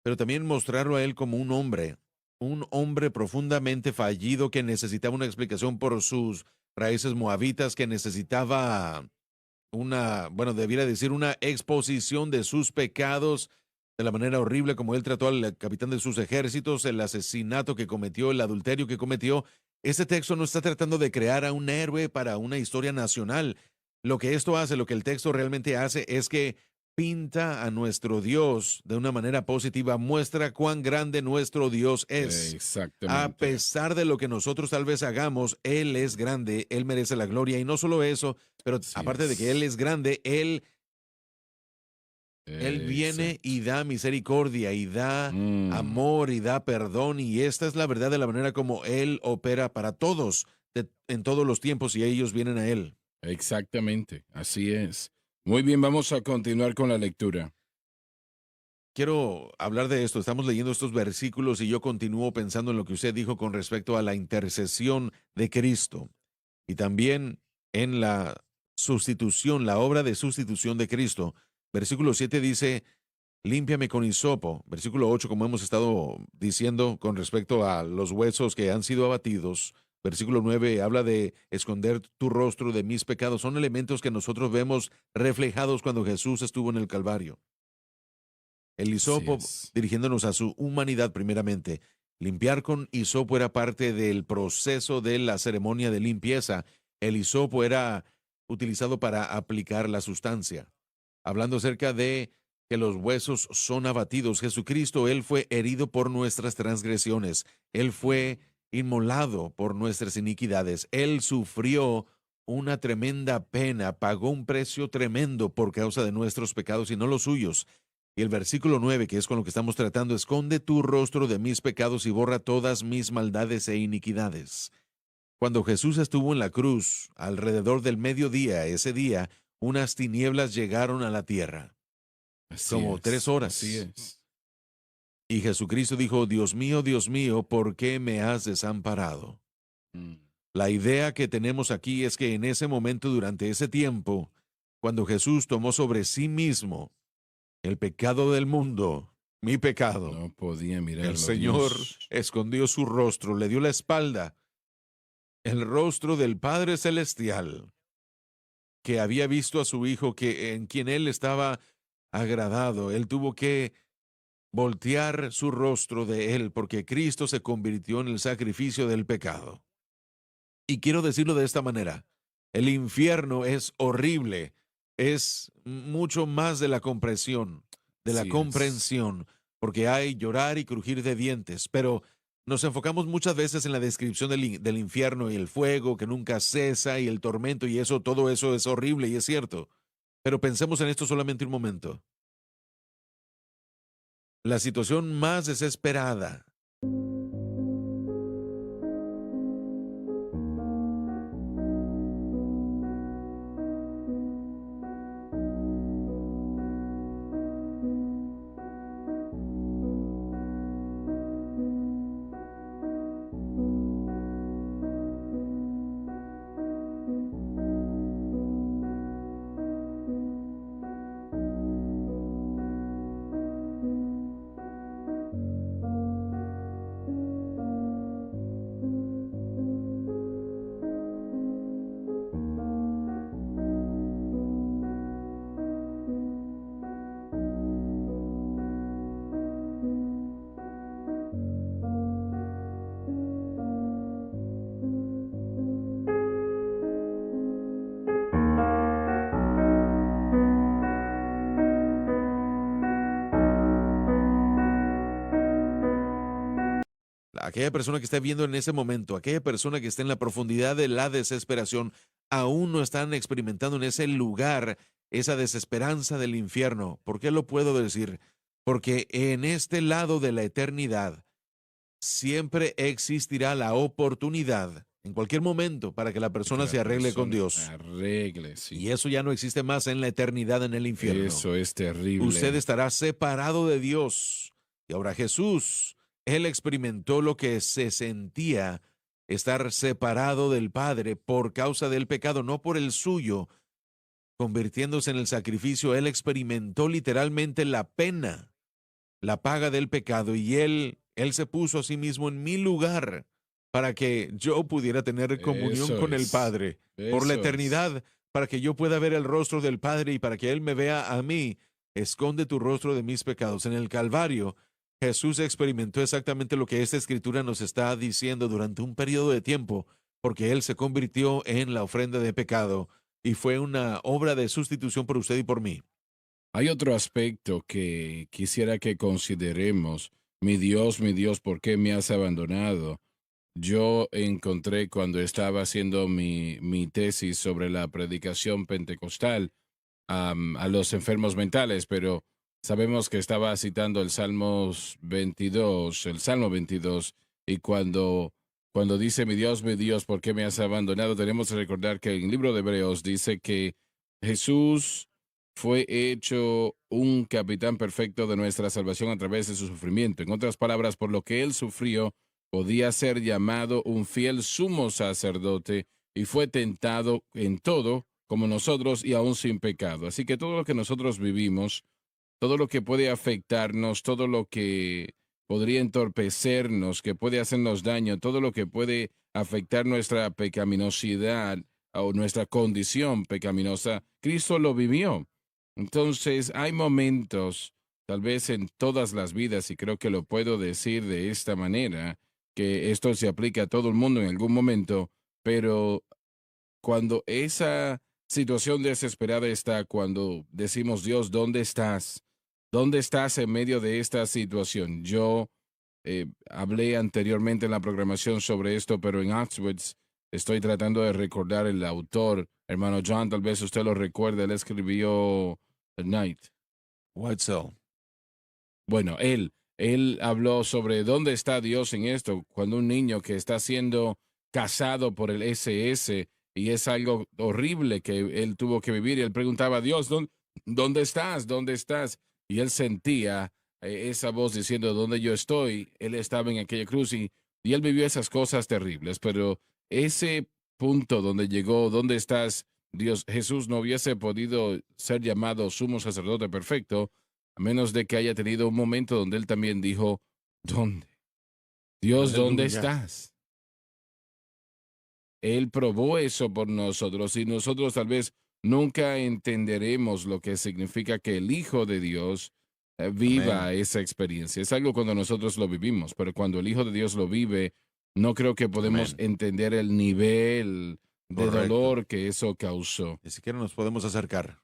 pero también mostrarlo a él como un hombre profundamente fallido que necesitaba una explicación por sus raíces moabitas, que necesitaba bueno, debiera decir una exposición de sus pecados, de la manera horrible como él trató al capitán de sus ejércitos, el asesinato que cometió, el adulterio que cometió. Este texto no está tratando de crear a un héroe para una historia nacional. Lo que esto hace, lo que el texto realmente hace es que pinta a nuestro Dios de una manera positiva, muestra cuán grande nuestro Dios es. A Exactamente. pesar de lo que nosotros tal vez hagamos, Él es grande, Él merece la gloria. Y no solo eso, pero Así aparte de que Él es. es grande, Él viene Exacto. y da misericordia y da Mm, amor y da perdón. Y esta es la verdad de la manera como Él opera para todos en todos los tiempos y ellos vienen a Él. exactamente. Así es. Muy bien, vamos a continuar con la lectura. Quiero hablar de esto. Estamos leyendo estos versículos y yo continúo pensando en lo que usted dijo con respecto a la intercesión de Cristo y también en la sustitución, la obra de sustitución de Cristo. Versículo 7 dice, límpiame con hisopo. Versículo 8, como hemos estado diciendo con respecto a los huesos que han sido abatidos. Versículo 9 habla de esconder tu rostro de mis pecados. Son elementos que nosotros vemos reflejados cuando Jesús estuvo en el Calvario. El Así hisopo es. dirigiéndonos a su humanidad primeramente. Limpiar con hisopo era parte del proceso de la ceremonia de limpieza. El hisopo era utilizado para aplicar la sustancia. Hablando acerca de que los huesos son abatidos. Jesucristo, Él fue herido por nuestras transgresiones. Él fue inmolado por nuestras iniquidades. Él sufrió una tremenda pena, pagó un precio tremendo por causa de nuestros pecados y no los suyos. Y el versículo 9, que es con lo que estamos tratando, esconde tu rostro de mis pecados y borra todas mis maldades e iniquidades. Cuando Jesús estuvo en la cruz, alrededor del mediodía, ese día, unas tinieblas llegaron a la tierra, como 3 así horas. es. Y Jesucristo dijo, Dios mío, ¿por qué me has desamparado? Mm. La idea que tenemos aquí es que en ese momento, durante ese tiempo, cuando Jesús tomó sobre sí mismo el pecado del mundo, mi pecado, No podía el mirarlo, Señor Dios. escondió su rostro, le dio la espalda, el rostro del Padre Celestial, que había visto a su Hijo, que en quien Él estaba agradado. Él tuvo que voltear su rostro de Él, porque Cristo se convirtió en el sacrificio del pecado. Y quiero decirlo de esta manera, el infierno es horrible, es mucho más de la comprensión, Así es. porque hay llorar y crujir de dientes, pero nos enfocamos muchas veces en la descripción del infierno y el fuego que nunca cesa y el tormento y eso, todo eso es horrible y es cierto. Pero pensemos en esto solamente un momento. La situación más desesperada, aquella persona que está viendo en ese momento, aquella persona que está en la profundidad de la desesperación, aún no están experimentando en ese lugar esa desesperanza del infierno. ¿Por qué lo puedo decir? Porque en este lado de la eternidad siempre existirá la oportunidad, en cualquier momento, para que la Que persona la se arregle con persona Dios. arregle, sí. Y eso ya no existe más en la eternidad en el infierno. Eso es Usted terrible. estará separado de Dios. Y ahora Jesús, Él experimentó lo que se sentía estar separado del Padre por causa del pecado, no por el suyo, convirtiéndose en el sacrificio. Él experimentó literalmente la pena, la paga del pecado, y Él se puso a sí mismo en mi lugar para que yo pudiera tener comunión Eso con el es. Padre por la Eso es. eternidad, para que yo pueda ver el rostro del Padre y para que Él me vea a mí. Esconde tu rostro de mis pecados. En el Calvario, Jesús experimentó exactamente lo que esta escritura nos está diciendo durante un periodo de tiempo, porque Él se convirtió en la ofrenda de pecado y fue una obra de sustitución por usted y por mí. Hay otro aspecto que quisiera que consideremos. Mi Dios, ¿por qué me has abandonado? Yo encontré cuando estaba haciendo mi tesis sobre la predicación pentecostal a los enfermos mentales, pero sabemos que estaba citando el Salmo 22, y cuando dice, mi Dios, ¿por qué me has abandonado? Tenemos que recordar que en el libro de Hebreos dice que Jesús fue hecho un capitán perfecto de nuestra salvación a través de su sufrimiento. En otras palabras, por lo que él sufrió, podía ser llamado un fiel sumo sacerdote y fue tentado en todo como nosotros y aún sin pecado. Así que todo lo que nosotros vivimos, todo lo que puede afectarnos, todo lo que podría entorpecernos, que puede hacernos daño, todo lo que puede afectar nuestra pecaminosidad o nuestra condición pecaminosa, Cristo lo vivió. Entonces, hay momentos, tal vez en todas las vidas, y creo que lo puedo decir de esta manera, que esto se aplica a todo el mundo en algún momento, pero cuando esa situación desesperada está, cuando decimos, Dios, ¿dónde estás? ¿Dónde estás en medio de esta situación? Yo hablé anteriormente en la programación sobre esto, pero en Auschwitz estoy tratando de recordar el autor. Hermano John, tal vez usted lo recuerde, él escribió The Night. Whitesell. Bueno, él habló sobre dónde está Dios en esto, cuando un niño que está siendo casado por el SS y es algo horrible que él tuvo que vivir y él preguntaba a Dios, ¿dónde estás? ¿Dónde estás? Y él sentía esa voz diciendo, ¿dónde yo estoy? Él estaba en aquella cruz y él vivió esas cosas terribles, pero ese punto donde llegó, ¿dónde estás? Dios, Jesús no hubiese podido ser llamado sumo sacerdote perfecto a menos de que haya tenido un momento donde él también dijo, ¿dónde? Dios, ¿dónde Aleluya. estás? Él probó eso por nosotros y nosotros tal vez nunca entenderemos lo que significa que el Hijo de Dios Amén. viva esa experiencia. Es algo cuando nosotros lo vivimos, pero cuando el Hijo de Dios lo vive, no creo que podemos Amén. entender el nivel de Correcto. dolor que eso causó. Ni siquiera nos podemos acercar.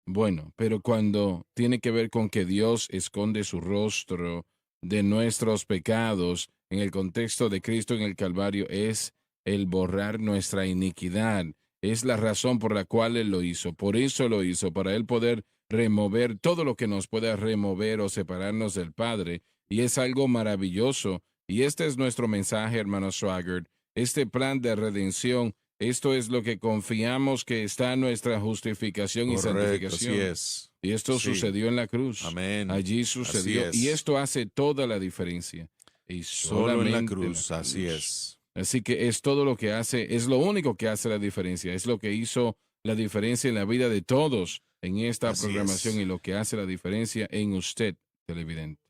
Bueno, pero cuando tiene que ver con que Dios esconde su rostro de nuestros pecados en el contexto de Cristo en el Calvario, es el borrar nuestra iniquidad. Es la razón por la cual Él lo hizo. Por eso lo hizo, para Él poder remover todo lo que nos pueda remover o separarnos del Padre. Y es algo maravilloso. Y este es nuestro mensaje, hermano Swaggart. Este plan de redención, esto es lo que confiamos que está en nuestra justificación y Correcto, así santificación. es. Y esto Sí. sucedió en la cruz. Amén. Allí Así sucedió. Y es. esto hace toda la diferencia. Y Solo en la solamente la cruz, así cruz. es. Así que es todo lo que hace, es lo único que hace la diferencia. Es lo que hizo la diferencia en la vida de todos en esta Así programación y es. lo que hace la diferencia en usted, televidente.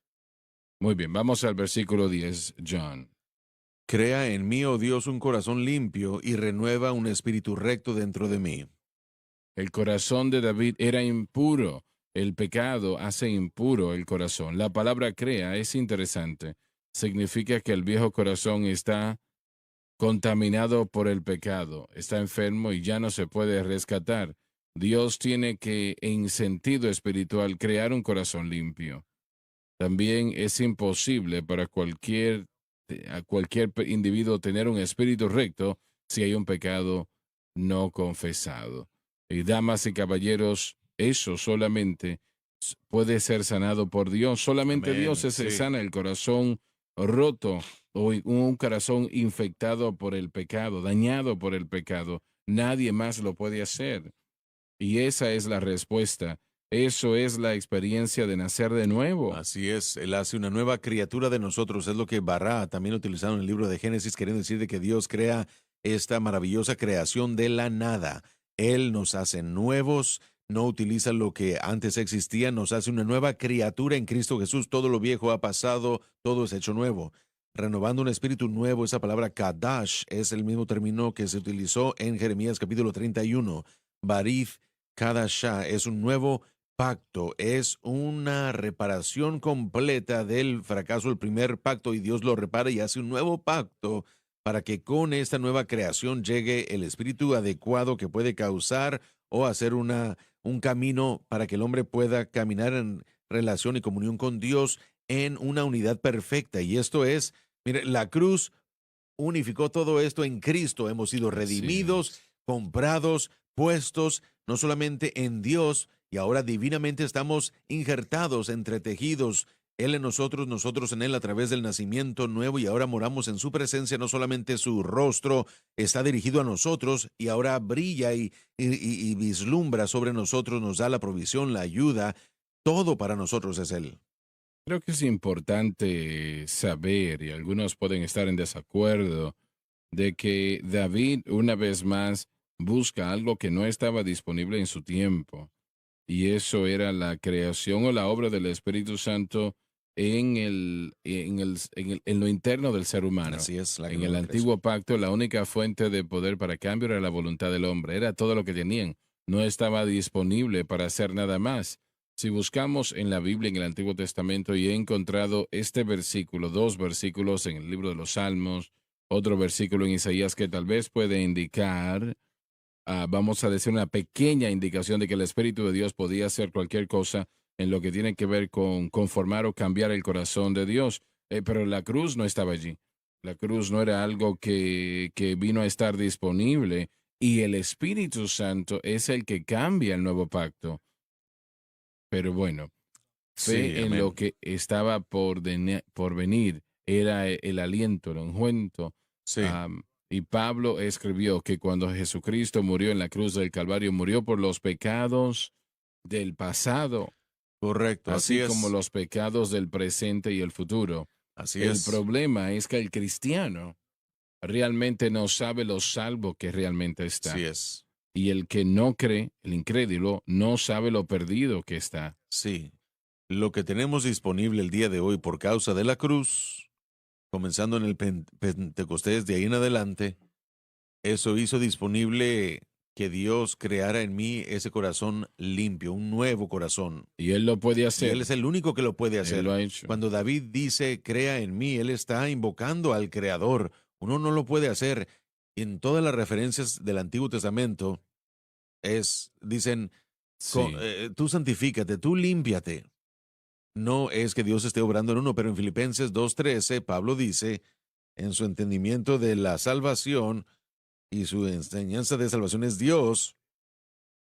Muy bien, vamos al versículo 10, John. Crea en mí, oh Dios, un corazón limpio y renueva un espíritu recto dentro de mí. El corazón de David era impuro. El pecado hace impuro el corazón. La palabra crea es interesante. Significa que el viejo corazón está contaminado por el pecado, está enfermo y ya no se puede rescatar. Dios tiene que, en sentido espiritual, crear un corazón limpio. También es imposible para a cualquier individuo tener un espíritu recto si hay un pecado no confesado. Y damas y caballeros, eso solamente puede ser sanado por Dios. Solamente Dios Amén. es el Sí. sana el corazón roto o un corazón infectado por el pecado, dañado por el pecado. Nadie más lo puede hacer. Y esa es la respuesta. Eso es la experiencia de nacer de nuevo. Así es, Él hace una nueva criatura de nosotros. Es lo que Bará también utilizado en el libro de Génesis, queriendo decir de que Dios crea esta maravillosa creación de la nada. Él nos hace nuevos, no utiliza lo que antes existía, nos hace una nueva criatura en Cristo Jesús. Todo lo viejo ha pasado, todo es hecho nuevo. Renovando un espíritu nuevo, esa palabra Kadash es el mismo término que se utilizó en Jeremías capítulo 31. Barith Kadashah es un nuevo pacto, es una reparación completa del fracaso del primer pacto y Dios lo repara y hace un nuevo pacto para que con esta nueva creación llegue el espíritu adecuado que puede causar o hacer un camino para que el hombre pueda caminar en relación y comunión con Dios en una unidad perfecta. Y esto es, mire, la cruz unificó todo esto en Cristo. Hemos sido Así redimidos, es. comprados, puestos no solamente en Dios, y ahora divinamente estamos injertados, entretejidos, Él en nosotros, nosotros en Él a través del nacimiento nuevo, y ahora moramos en su presencia. No solamente su rostro está dirigido a nosotros y ahora brilla y vislumbra sobre nosotros, nos da la provisión, la ayuda, todo para nosotros es Él. Creo que es importante saber, y algunos pueden estar en desacuerdo, de que David una vez más busca algo que no estaba disponible en su tiempo, y eso era la creación o la obra del Espíritu Santo en lo interno del ser humano. Así es, la En el nueva creación. antiguo pacto, la única fuente de poder para cambio era la voluntad del hombre, era todo lo que tenían, no estaba disponible para hacer nada más. Si buscamos en la Biblia, en el Antiguo Testamento, y he encontrado este versículo, dos versículos en el libro de los Salmos, otro versículo en Isaías que tal vez puede indicar, vamos a decir, una pequeña indicación de que el Espíritu de Dios podía hacer cualquier cosa. en lo que tiene que ver con conformar o cambiar el corazón de Dios. Pero la cruz no estaba allí. La cruz no era algo que vino a estar disponible y el Espíritu Santo es el que cambia el nuevo pacto. Pero bueno, Sí, fe en lo amén. que estaba por venir era el aliento, el ungüento. Sí, Y Pablo escribió que cuando Jesucristo murió en la cruz del Calvario, murió por los pecados del pasado, correcto, así así como es, los pecados del presente y el futuro. así El es, problema es que el cristiano realmente no sabe lo salvo que realmente así está. es. Y el que no cree, el incrédulo, no sabe lo perdido que está. Sí, lo que tenemos disponible el día de hoy por causa de la cruz, comenzando en el Pentecostés de ahí en adelante, eso hizo disponible que Dios creara en mí ese corazón limpio, un nuevo corazón. Y él lo puede Y Él hacer. es el único que lo puede Él lo hacer. ha hecho. Cuando David dice, crea en mí, Él está invocando al Creador. Uno no lo puede hacer. En todas las referencias del Antiguo Testamento dicen, Sí. tú santifícate, tú límpiate. No es que Dios esté obrando en uno, pero en Filipenses 2:13, Pablo dice, en su entendimiento de la salvación y su enseñanza de salvación es Dios,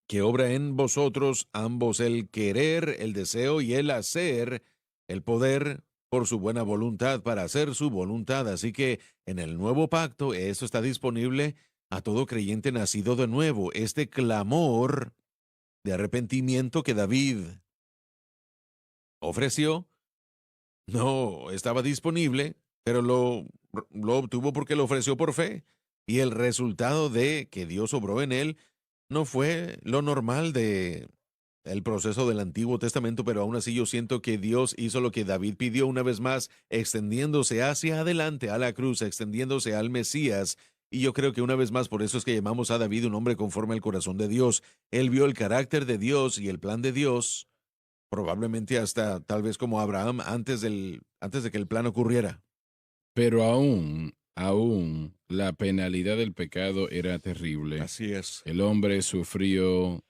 que obra en vosotros ambos el querer, el deseo y el hacer, el poder por su buena voluntad para hacer su voluntad. Así que en el nuevo pacto eso está disponible a todo creyente nacido de nuevo. Este clamor de arrepentimiento que David ofreció no estaba disponible, pero lo obtuvo porque lo ofreció por fe. Y el resultado de que Dios obró en él no fue lo normal de el proceso del Antiguo Testamento, pero aún así yo siento que Dios hizo lo que David pidió una vez más, extendiéndose hacia adelante a la cruz, extendiéndose al Mesías. Y yo creo que una vez más, por eso es que llamamos a David un hombre conforme al corazón de Dios. Él vio el carácter de Dios y el plan de Dios, probablemente hasta tal vez como Abraham antes de que el plan ocurriera. Pero aún, la penalidad del pecado era terrible. Así es. El hombre sufrió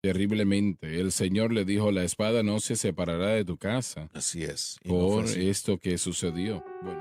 terriblemente. El Señor le dijo, la espada no se separará de tu casa Así es. Y no fue por así. esto que sucedió. Bueno.